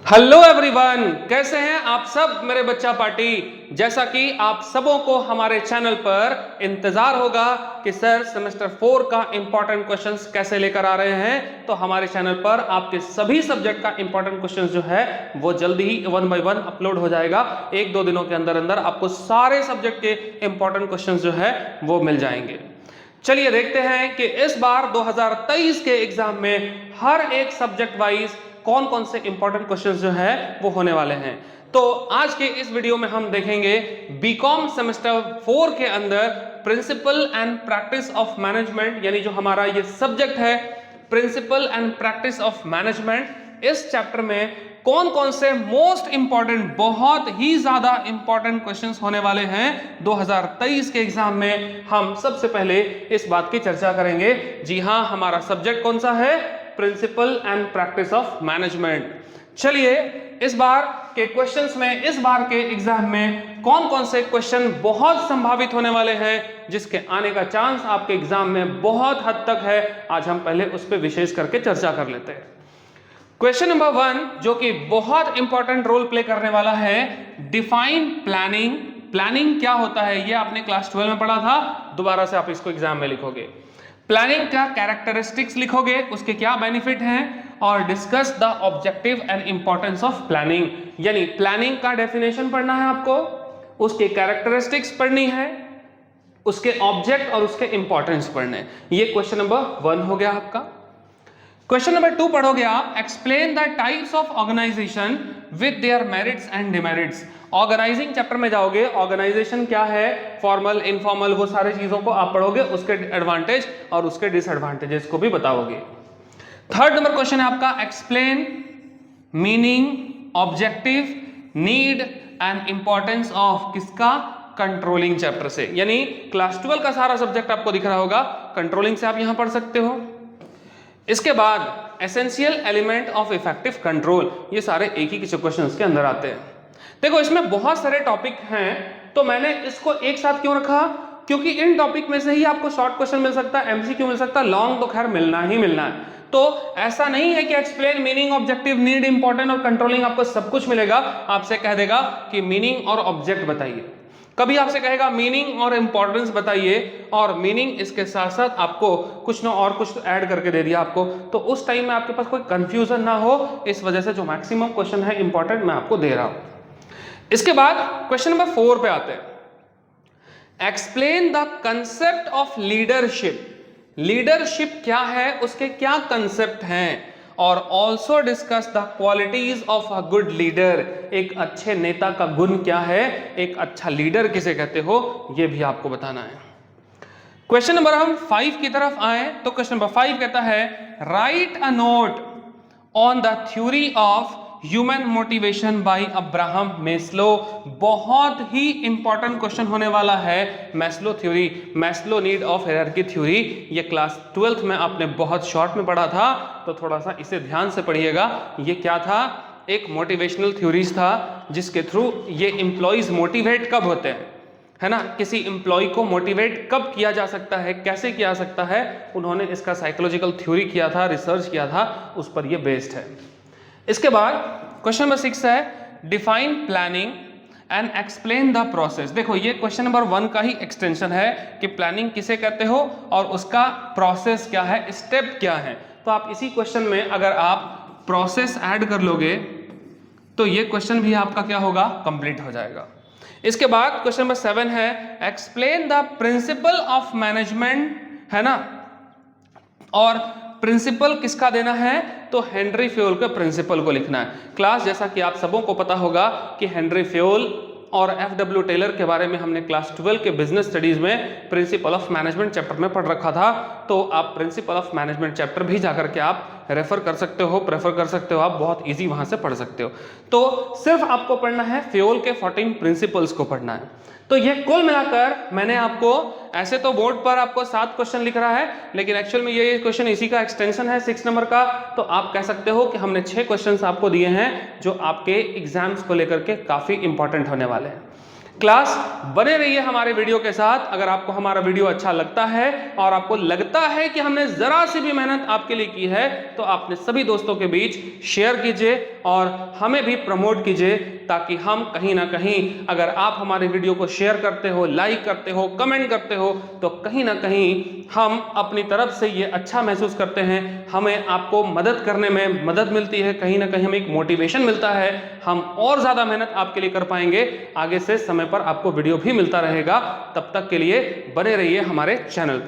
Hello everyone, कैसे हैं आप सब मेरे बच्चा पार्टी। जैसा कि आप सबों को हमारे चैनल पर इंतजार होगा कि सर सेमेस्टर 4 का इंपॉर्टेंट क्वेश्चंस कैसे लेकर आ रहे हैं, तो हमारे चैनल पर आपके सभी सब्जेक्ट का इंपॉर्टेंट क्वेश्चंस जो है वो जल्दी ही 1 बाय 1 अपलोड हो जाएगा। 1-2 दिनों के अंदर अंदर आपको सारे सब्जेक्ट के इंपॉर्टेंट क्वेश्चंस जो है वो मिल जाएंगे। चलिए देखते हैं कि इस बार 2023 के एग्जाम में हर एक सब्जेक्ट वाइज कौन कौन से इंपॉर्टेंट क्वेश्चंस जो है वो होने वाले हैं। तो आज के इस वीडियो में हम देखेंगे बीकॉम सेमेस्टर 4 के अंदर principle and practice of management, यानी जो हमारा ये सब्जेक्ट है principle and practice of management, इस चैप्टर में कौन कौन से मोस्ट इंपॉर्टेंट, बहुत ही ज्यादा इंपॉर्टेंट क्वेश्चंस होने वाले हैं 2023 के एग्जाम में। हम सबसे पहले इस बात की चर्चा करेंगे। जी हां, हमारा सब्जेक्ट कौन सा है? Principle and practice of management. चलिए इस बार के क्वेश्चंस में, इस बार के एग्जाम में कौन कौन से क्वेश्चन बहुत संभावित होने वाले हैं, जिसके आने का चांस आपके एग्जाम में बहुत हद तक है, आज हम पहले उस पर विशेष करके चर्चा कर लेते हैं। क्वेश्चन नंबर 1 जो कि बहुत इंपॉर्टेंट रोल प्ले करने वाला है, डिफाइन प्लानिंग। प्लानिंग क्या होता है ये आपने क्लास 12 में पढ़ा था, दोबारा से आप इसको एग्जाम में लिखोगे। प्लानिंग का कैरेक्टरिस्टिक्स लिखोगे, उसके क्या बेनिफिट हैं, और discuss the objective and importance of planning. यानी प्लानिंग का डेफिनेशन पढ़ना है आपको, उसके कैरेक्टरिस्टिक्स पढ़नी है, उसके ऑब्जेक्ट और उसके इंपॉर्टेंस पढ़ने। ये क्वेश्चन नंबर 1 हो गया आपका। क्वेश्चन नंबर 2 पढ़ोगे आप, explain the types of organisation with their merits and demerits. Organising chapter में जाओगे, ऑर्गेनाइजेशन क्या है, फॉर्मल, इनफॉर्मल, वो सारी चीजों को आप पढ़ोगे, उसके एडवांटेज और उसके डिसएडवांटेजेस को भी बताओगे। थर्ड नंबर क्वेश्चन है आपका, explain meaning, objective, need and importance of किसका? कंट्रोलिंग चैप्टर से। यानी क्लास 12 का सारा सब्जेक्ट आपको दिख रहा होगा, कंट्रोलिंग से आप यहां पढ़ सकते हो। इसके बाद essential element of effective control, ये सारे एक ही क्वेश्चन के अंदर आते हैं। देखो इसमें बहुत सारे टॉपिक हैं, तो मैंने इसको एक साथ क्यों रखा? क्योंकि इन टॉपिक में से ही आपको शॉर्ट क्वेश्चन मिल सकता है, एमसीक्यू मिल सकता है, लॉन्ग तो खैर मिलना ही मिलना है। तो ऐसा नहीं है कि explain, meaning, objective, need, important और कंट्रोलिंग आपको सब कुछ मिलेगा। आपसे कह देगा कि मीनिंग और ऑब्जेक्ट बताइए, कभी आपसे कहेगा मीनिंग और इंपॉर्टेंस बताइए, और मीनिंग इसके साथ साथ आपको कुछ ना और कुछ ऐड करके दे दिया आपको, तो उस टाइम में आपके पास कोई कंफ्यूजन ना हो, इस वजह से जो मैक्सिमम क्वेश्चन है इंपॉर्टेंट मैं आपको दे रहा हूं। इसके बाद क्वेश्चन नंबर 4 पे आते हैं, explain the concept of leadership. Leadership क्या है, उसके क्या कंसेप्ट हैं, और also discuss the qualities of a good leader. एक अच्छे नेता का गुण क्या है, एक अच्छा लीडर किसे कहते हो, यह भी आपको बताना है। क्वेश्चन नंबर हम 5 की तरफ आए तो क्वेश्चन नंबर 5 कहता है, write a note on the theory of human motivation by Abraham Maslow. बहुत ही इंपॉर्टेंट क्वेश्चन होने वाला है, Maslow theory, Maslow need of hierarchy theory. ये क्लास 12th में आपने बहुत शॉर्ट में पढ़ा था, तो थोड़ा सा इसे ध्यान से पढ़िएगा। ये क्या था? एक मोटिवेशनल थ्योरीज था, जिसके थ्रू ये एम्प्लॉइज मोटिवेट कब होते हैं, है ना, किसी एम्प्लॉय को मोटिवेट कब किया जा सकता है, कैसे किया जा सकता है, उन्होंने इसका साइकोलॉजिकल थ्योरी किया था, रिसर्च किया था, उस पर ये बेस्ड है। इसके बाद क्वेश्चन नंबर 6 है, define planning and explain the process. देखो ये क्वेश्चन नंबर 1 का ही एक्सटेंशन है कि प्लानिंग किसे कहते हो और उसका प्रोसेस क्या है, स्टेप क्या है। तो आप इसी क्वेश्चन में अगर आप प्रोसेस ऐड कर लोगे तो ये क्वेश्चन भी आपका क्या होगा, कंप्लीट हो जाएगा। इसके बाद क्वेश्चन नंबर 7 है, explain the principle of management, है ना, और प्रिंसिपल किसका देना है, तो हेनरी फ्योल के प्रिंसिपल को लिखना है। क्लास जैसा कि आप सबों को पता होगा कि हेनरी फ्योल और एफ.डब्ल्यू. टेलर के बारे में हमने क्लास 12 के बिजनेस स्टडीज में प्रिंसिपल ऑफ मैनेजमेंट चैप्टर में पढ़ रखा था, तो आप प्रिंसिपल ऑफ मैनेजमेंट चैप्टर भी जाकर के आप रेफर कर सकते हो, प्रेफर कर सकते हो, आप बहुत इजी वहां से पढ़ सकते हो। तो सिर्फ आपको पढ़ना है फ्योल के 14 प्रिंसिपल्स को पढ़ना है। तो ये कुल मिलाकर मैंने आपको, ऐसे तो बोर्ड पर आपको 7 क्वेश्चन लिख रहा है, लेकिन एक्चुअल में ये क्वेश्चन इसी का एक्सटेंशन है 6 नंबर का। तो आप कह सकते हो कि हमने 6 क्वेश्चंस आपको दिए हैं जो आपके एग्जाम्स को लेकर के काफी इंपॉर्टेंट होने वाले हैं। क्लास बने रहिए हमारे वीडियो के साथ। अगर आपको हमारा वीडियो अच्छा लगता है और आपको लगता है कि हमने जरा सी भी मेहनत आपके लिए की है, तो आपने सभी दोस्तों के बीच शेयर कीजिए और हमें भी प्रमोट कीजिए, ताकि हम कहीं ना कहीं, अगर आप हमारे वीडियो को शेयर करते हो, लाइक करते हो, कमेंट करते हो, तो कहीं ना कहीं हम अपनी तरफ से ये अच्छा महसूस करते हैं, हमें आपको मदद करने में मदद मिलती है, कहीं ना कहीं हमें एक मोटिवेशन मिलता है, हम और ज़्यादा मेहनत आपके लिए कर पाएंगे, आगे से समय पर आपको वीडियो भी मिलता रहेगा। तब तक के लिए बने रहिए हमारे चैनल पर।